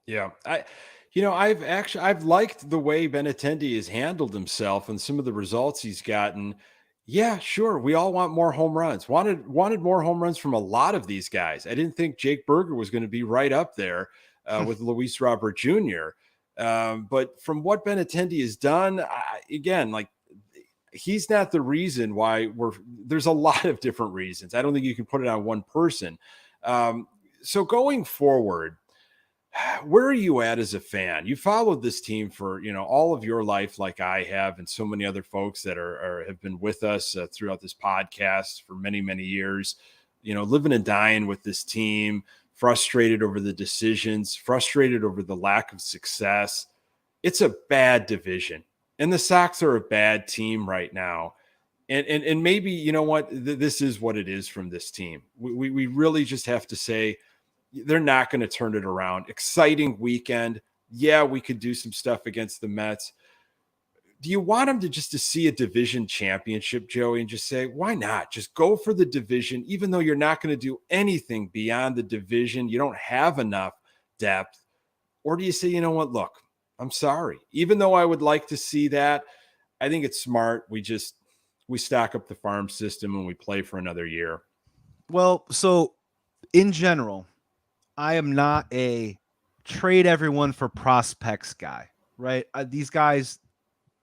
Yeah. I've liked the way Benintendi has handled himself and some of the results he's gotten. Yeah, sure. We all want more home runs. Wanted more home runs from a lot of these guys. I didn't think Jake Berger was going to be right up there with Luis Robert Jr. But from what Benintendi has done, he's not the reason why there's a lot of different reasons. I don't think you can put it on one person. So going forward, where are you at as a fan? You followed this team for, all of your life, like I have, and so many other folks that have been with us throughout this podcast for many, many years, living and dying with this team, frustrated over the decisions, frustrated over the lack of success. It's a bad division. And the Sox are a bad team right now. And maybe, you know what, this is what it is from this team. We really just have to say they're not going to turn it around. Exciting weekend. Yeah, we could do some stuff against the Mets. Do you want them to see a division championship, Joey, and just say, why not? Just go for the division, even though you're not going to do anything beyond the division. You don't have enough depth. Or do you say, you know what, look, I'm sorry. Even though I would like to see that, I think it's smart. We stock up the farm system and we play for another year. Well, so in general, I am not a trade everyone for prospects guy, right? These guys,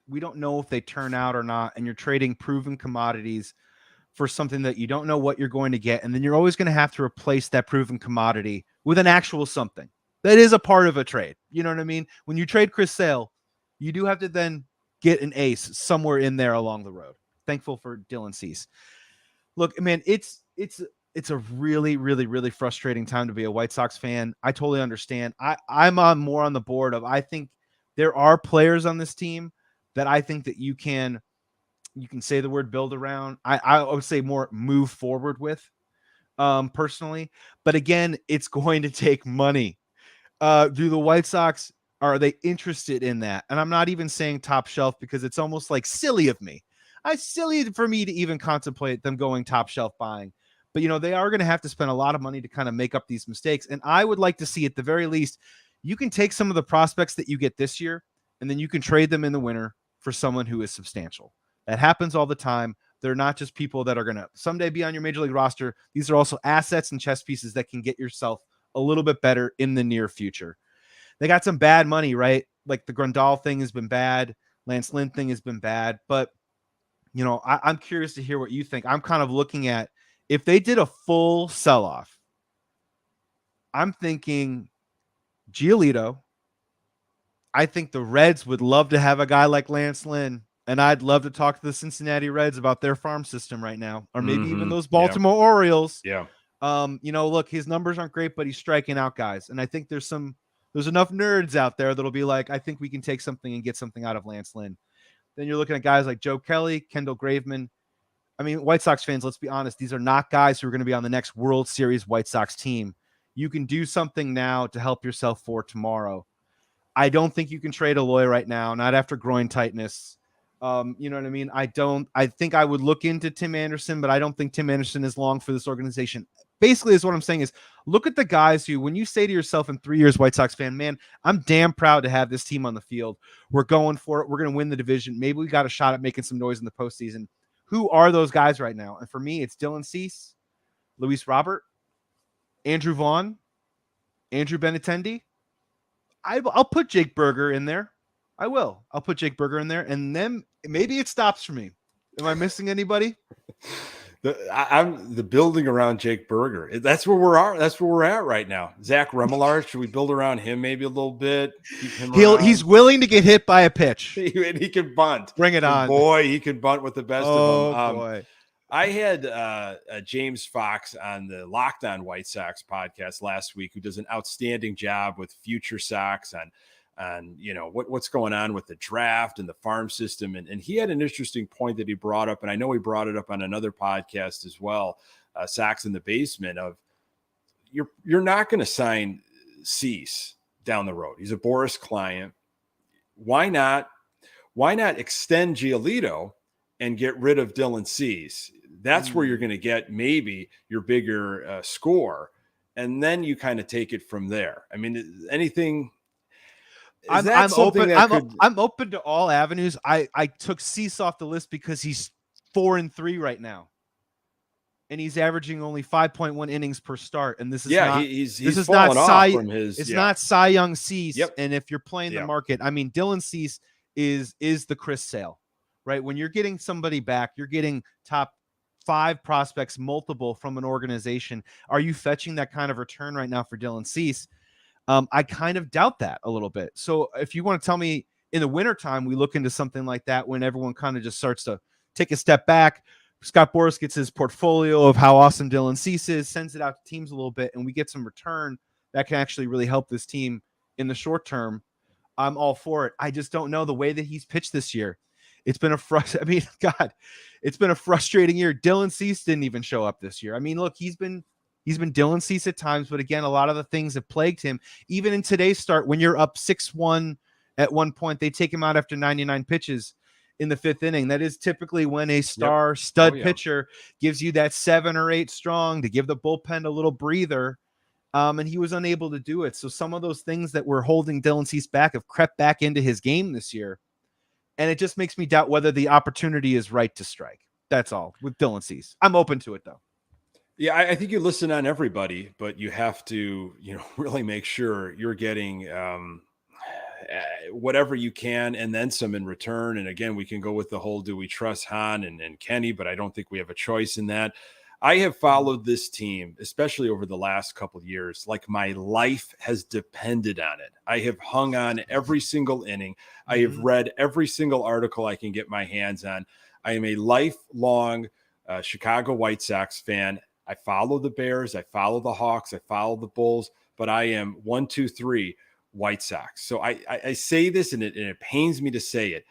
we don't know if they turn out or not, and you're trading proven commodities for something that you don't know what you're going to get, and then you're always going to have to replace that proven commodity with an actual something. That is a part of a trade. You know what I mean? When you trade Chris Sale, you do have to then get an ace somewhere in there along the road. Thankful for Dylan Cease. Look, man, it's a really, really, really frustrating time to be a White Sox fan. I totally understand. I'm more on the board of, I think there are players on this team that I think that you can say the word build around. I would say more move forward with, personally. But again, it's going to take money. Do the White Sox, are they interested in that? And I'm not even saying top shelf because it's almost like silly of me. It's silly for me to even contemplate them going top shelf buying. But, they are going to have to spend a lot of money to kind of make up these mistakes. And I would like to see, at the very least, you can take some of the prospects that you get this year, and then you can trade them in the winter for someone who is substantial. That happens all the time. They're not just people that are going to someday be on your Major League roster. These are also assets and chess pieces that can get yourself a little bit better in the near future. They got some bad money, right? Like the Grandal thing has been bad. Lance Lynn thing has been bad. But, I'm curious to hear what you think. I'm kind of looking at, if they did a full sell-off, I'm thinking Giolito. I think the Reds would love to have a guy like Lance Lynn, and I'd love to talk to the Cincinnati Reds about their farm system right now, or maybe even those Baltimore Orioles. Yeah. Look, his numbers aren't great, but he's striking out guys. And I think there's enough nerds out there that'll be like, I think we can take something and get something out of Lance Lynn. Then you're looking at guys like Joe Kelly, Kendall Graveman. I mean, White Sox fans, let's be honest, these are not guys who are going to be on the next World Series White Sox team. You can do something now to help yourself for tomorrow. I don't think you can trade Eloy right now, not after groin tightness. You know what I mean? I think I would look into Tim Anderson, but I don't think Tim Anderson is long for this organization. Basically, is what I'm saying is look at the guys who, when you say to yourself in 3 years, White Sox fan, man, I'm damn proud to have this team on the field. We're going for it. We're going to win the division. Maybe we got a shot at making some noise in the postseason. Who are those guys right now? And for me, it's Dylan Cease, Luis Robert, Andrew Vaughn, Andrew Benintendi. I'll put Jake Berger in there. I will. I'll put Jake Berger in there, and then maybe it stops for me. Am I missing anybody? I'm the building around Jake Berger. That's where we're at right now. Zach Remillard, should we build around him maybe a little bit? Keep him He's willing to get hit by a pitch. And he can bunt. Bring it on. Boy, he can bunt with the best of them. Boy. I had James Fox on the Locked On White Sox podcast last week, who does an outstanding job with Future Sox on what's going on with the draft and the farm system. And he had an interesting point that he brought up, and I know he brought it up on another podcast as well, Sox in the Basement, of you're not going to sign Cease down the road. He's a Boris client. Why not extend Giolito and get rid of Dylan Cease? That's where you're going to get maybe your bigger score. And then you kind of take it from there. I mean, anything... I'm open to all avenues. I took Cease off the list because he's 4-3 right now, and he's averaging only 5.1 innings per start. And this is he's fallen off from his. It's not Cy Young Cease. Yep. And if you're playing the market, I mean, Dylan Cease is the Chris Sale, right? When you're getting somebody back, you're getting top 5 prospects, multiple from an organization. Are you fetching that kind of return right now for Dylan Cease? I kind of doubt that a little bit. So if you want to tell me in the wintertime, we look into something like that when everyone kind of just starts to take a step back. Scott Boras gets his portfolio of how awesome Dylan Cease is, sends it out to teams a little bit, and we get some return that can actually really help this team in the short term. I'm all for it. I just don't know the way that he's pitched this year. It's been it's been a frustrating year. Dylan Cease didn't even show up this year. I mean, look, he's been Dylan Cease at times, but again, a lot of the things have plagued him. Even in today's start, when you're up 6-1 at one point, they take him out after 99 pitches in the 5th inning. That is typically when a stud pitcher gives you that 7 or 8 strong to give the bullpen a little breather. And he was unable to do it. So some of those things that were holding Dylan Cease back have crept back into his game this year. And it just makes me doubt whether the opportunity is right to strike. That's all with Dylan Cease. I'm open to it, though. Yeah, I think you listen on everybody, but you have to, really make sure you're getting whatever you can and then some in return. And again, we can go with the whole, do we trust Hahn and Kenny, but I don't think we have a choice in that. I have followed this team, especially over the last couple of years, like my life has depended on it. I have hung on every single inning. I have read every single article I can get my hands on. I am a lifelong Chicago White Sox fan. I follow the Bears, I follow the Hawks, I follow the Bulls, but I am 1, 2, 3 White Sox. So I say this, and it pains me to say it.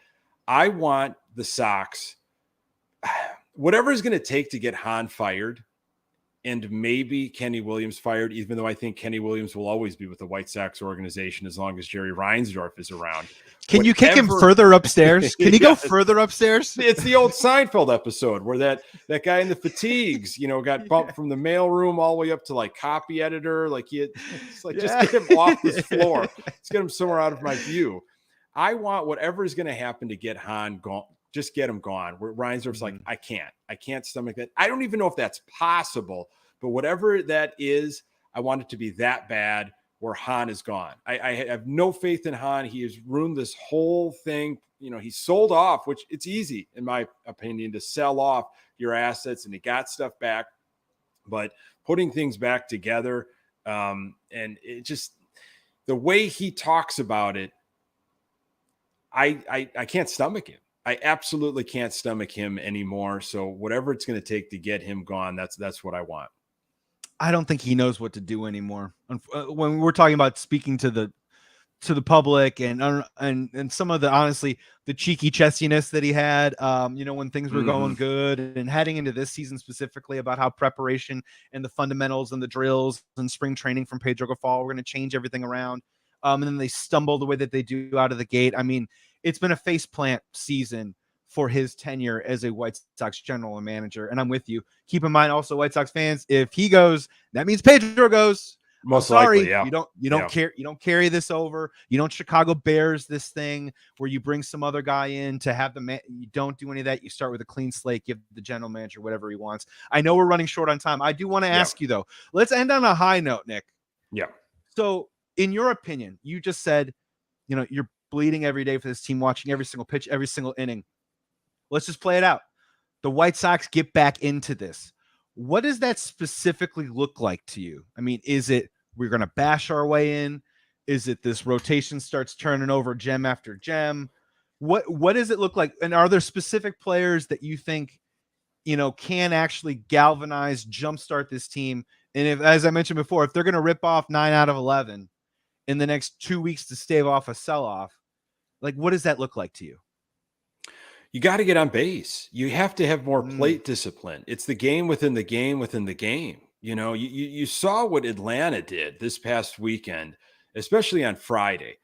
I want the Sox, whatever is going to take to get Hahn fired and maybe Kenny Williams fired, even though I think Kenny Williams will always be with the White Sox organization as long as Jerry Reinsdorf is around. Can you kick him further upstairs? Can he go further upstairs? It's the old Seinfeld episode where that guy in the fatigues, got bumped from the mailroom all the way up to like copy editor. Just get him off this floor. Let's get him somewhere out of my view. I want whatever is going to happen to get Hahn gone. Just get him gone. Where Reinsdorf's like, I can't stomach that. I don't even know if that's possible, but whatever that is, I want it to be that bad where Hahn is gone. I have no faith in Hahn. He has ruined this whole thing. He sold off, which it's easy, in my opinion, to sell off your assets, and he got stuff back. But putting things back together, and it just, the way he talks about it, I can't stomach him. I absolutely can't stomach him anymore. So whatever it's going to take to get him gone, that's what I want. I don't think he knows what to do anymore. When we're talking about speaking to the public and some of the, honestly, the cheeky chestiness that he had, when things were going good, and heading into this season specifically, about how preparation and the fundamentals and the drills and spring training from Pedro Gaffal were going to change everything around. And then they stumble the way that they do out of the gate. I mean, it's been a faceplant season for his tenure as a White Sox general manager. And I'm with you. Keep in mind also, White Sox fans, if he goes, that means Pedro goes. Most sorry, likely, yeah. You don't care. You don't carry this over. You don't Chicago Bears this thing where you bring some other guy in to have the man. You don't do any of that. You start with a clean slate, give the general manager whatever he wants. I know we're running short on time. I do want to ask you though. Let's end on a high note, Nick. Yeah. So, in your opinion, you just said, you're bleeding every day for this team, watching every single pitch, every single inning. Let's just play it out. The White Sox get back into this. What does that specifically look like to you? I mean, is it we're going to bash our way in? Is it this rotation starts turning over gem after gem? What does it look like? And are there specific players that you think, can actually galvanize, jumpstart this team? And if, as I mentioned before, if they're going to rip off 9 out of 11 in the next 2 weeks to stave off a sell-off, like, what does that look like to you? You got to get on base. You have to have more plate discipline. It's the game within the game within the game. You saw what Atlanta did this past weekend, especially on Friday.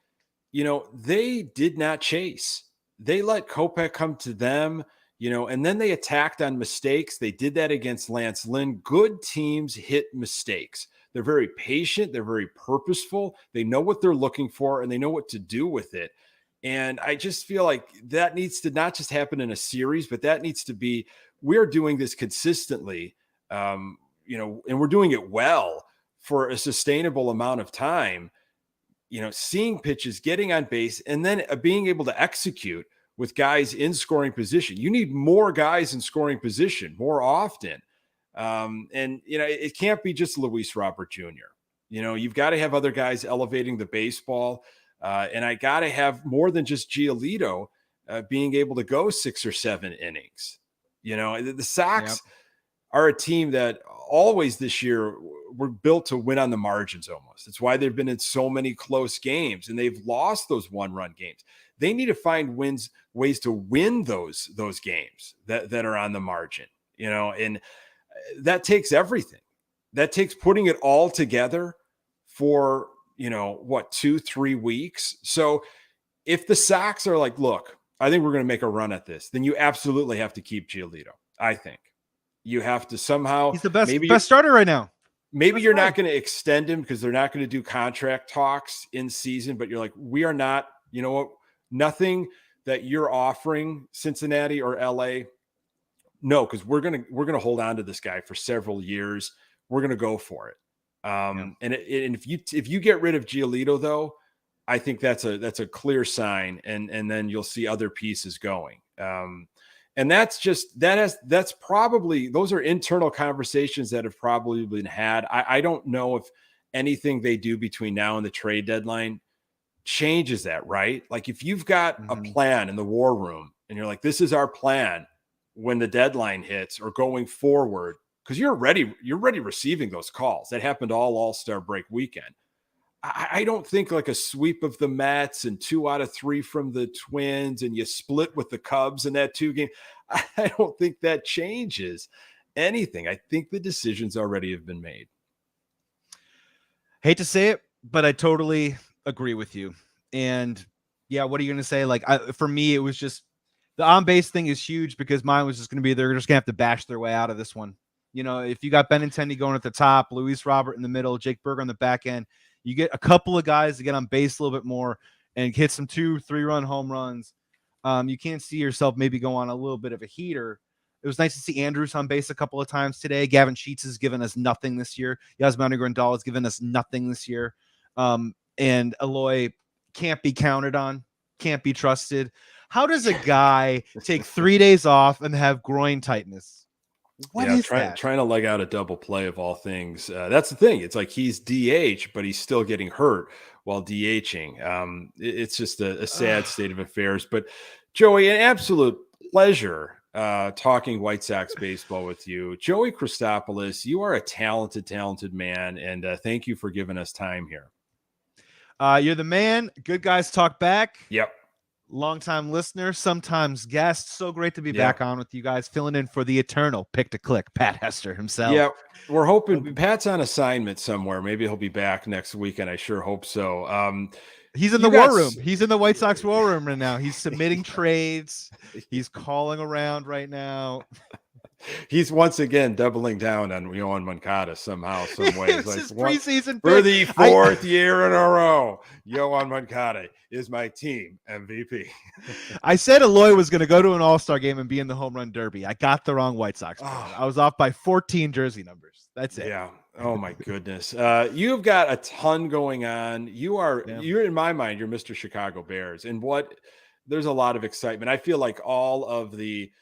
They did not chase. They let Kopech come to them, and then they attacked on mistakes. They did that against Lance Lynn. Good teams hit mistakes. They're very patient. They're very purposeful. They know what they're looking for, and they know what to do with it. And I just feel like that needs to not just happen in a series, but that needs to be, we're doing this consistently, and we're doing it well for a sustainable amount of time, seeing pitches, getting on base, and then being able to execute with guys in scoring position. You need more guys in scoring position more often. It can't be just Luis Robert Jr. You've got to have other guys elevating the baseball. And I got to have more than just Giolito being able to go 6 or 7 innings. The Sox are a team that always this year were built to win on the margins almost. It's why they've been in so many close games, and they've lost those one-run games. They need to find ways to win those games that are on the margin, and that takes everything. That takes putting it all together for 2-3 weeks. So if the Sox are like, look, I think we're going to make a run at this, then you absolutely have to keep Giolito. I think you have to somehow. He's the best starter right now. Maybe you're not going to extend him because they're not going to do contract talks in season, but you're like, we are not, nothing that you're offering Cincinnati or LA. No, because we're going to hold on to this guy for several years. We're going to go for it. And if you get rid of Giolito, though, I think that's a clear sign, and then you'll see other pieces going. And that's probably, those are internal conversations that have probably been had. I don't know if anything they do between now and the trade deadline changes that, right? Like if you've got a plan in the war room and you're like, this is our plan when the deadline hits or going forward, because you're already receiving those calls. That happened all-star break weekend. I don't think like a sweep of the Mets and 2 out of 3 from the Twins and you split with the Cubs in that 2 game. I don't think that changes anything. I think the decisions already have been made. Hate to say it, but I totally agree with you. And yeah, what are you going to say? Like for me, it was just the on-base thing is huge because mine was just going to be, they're just going to have to bash their way out of this one. If you got Benintendi going at the top, Luis Robert in the middle, Jake Berger on the back end, you get a couple of guys to get on base a little bit more and hit some 2-3 run home runs. You can't see yourself maybe go on a little bit of a heater. It was nice to see Andrews on base a couple of times today. Gavin Sheets has given us nothing this year. Yasmani Grandal has given us nothing this year. And Eloy can't be counted on, can't be trusted. How does a guy take 3 days off and have groin tightness? What is that? Trying to leg out a double play of all things. That's the thing. It's like he's DH, but he's still getting hurt while DHing. It's just a sad state of affairs. But Joey, an absolute pleasure talking White Sox baseball with you. Joey Christopoulos, you are a talented man, and thank you for giving us time here. You're the man. Good guys talk back. Yep. Longtime listener, sometimes guest. So great to be back on with you guys, filling in for the eternal pick to click, Pat Hester himself. Yeah, we're hoping Pat's on assignment somewhere. Maybe he'll be back next weekend. I sure hope so. He's in the war room. He's in the White Sox war room right now. He's submitting trades. He's calling around right now. He's once again doubling down on Yoan Moncada somehow, some way. It's his preseason for the fourth year in a row. Yoan Moncada is my team MVP. I said Eloy was going to go to an All-Star game and be in the home run derby. I got the wrong White Sox. I was off by 14 jersey numbers. That's it. Yeah. Oh my goodness. You've got a ton going on. You're in my mind, you're Mr. Chicago Bears. And there's a lot of excitement. I feel like all of the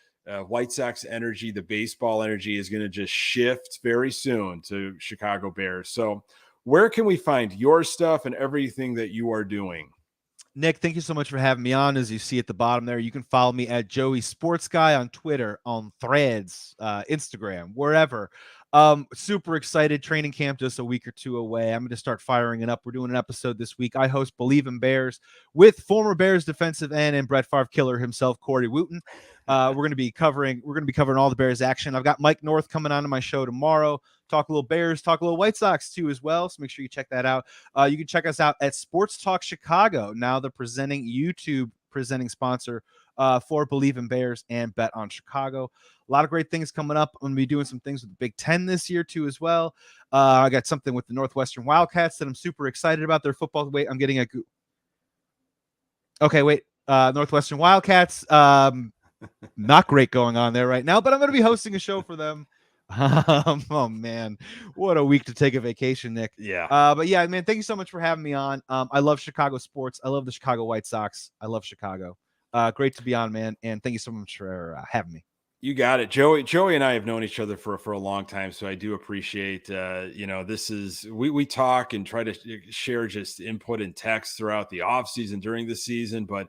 White Sox energy, the baseball energy is going to just shift very soon to Chicago Bears. So where can we find your stuff and everything that you are doing? Nick, thank you so much for having me on. As you see at the bottom there, you can follow me at Joey Sports Guy on Twitter, on Threads, Instagram, wherever. Super excited. Training camp just a week or two away. I'm going to start firing it up. We're doing an episode this week. I host Believe in Bears with former Bears defensive end and Brett Favre killer himself, Corey Wooten. We're going to be covering all the Bears action. I've got Mike North coming on to my show tomorrow. Talk a little Bears, talk a little White Sox too as well. So make sure you check that out. You can check us out at Sports Talk Chicago, now the YouTube presenting sponsor for Believe in Bears and Bet on Chicago. A lot of great things coming up. I'm going to be doing some things with the Big Ten this year too as well. I got something with the Northwestern Wildcats that I'm super excited about. Their football. Wait, I'm getting Northwestern Wildcats. Not great going on there right now, but I'm going to be hosting a show for them. Oh man, what a week to take a vacation, Nick. Yeah. But yeah, man, thank you so much for having me on. I love Chicago sports. I love the Chicago White Sox. I love Chicago. Great to be on, man. And thank you so much for having me. You got it. Joey and I have known each other for a long time. So I do appreciate, we talk and try to share just input and text throughout the off season, during the season, but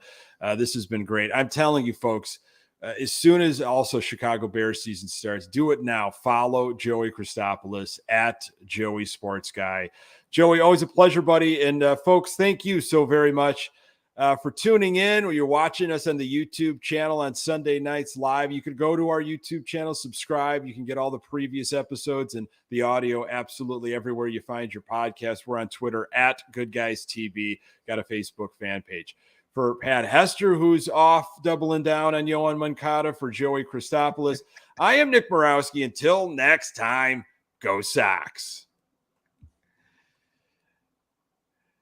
this has been great. I'm telling you folks, as soon as also Chicago Bears season starts, do it now. Follow Joey Christopoulos at Joey Sports Guy. Joey, always a pleasure, buddy. And folks, thank you so very much for tuning in, or you're watching us on the YouTube channel on Sunday nights live. You could go to our YouTube channel, subscribe. You can get all the previous episodes and the audio absolutely everywhere you find your podcast. We're on Twitter at Good Guys TV. Got a Facebook fan page. For Pat Hester, who's off doubling down on Yoan Moncada, for Joey Christopoulos, I am Nick Murawski. Until next time, go Sox.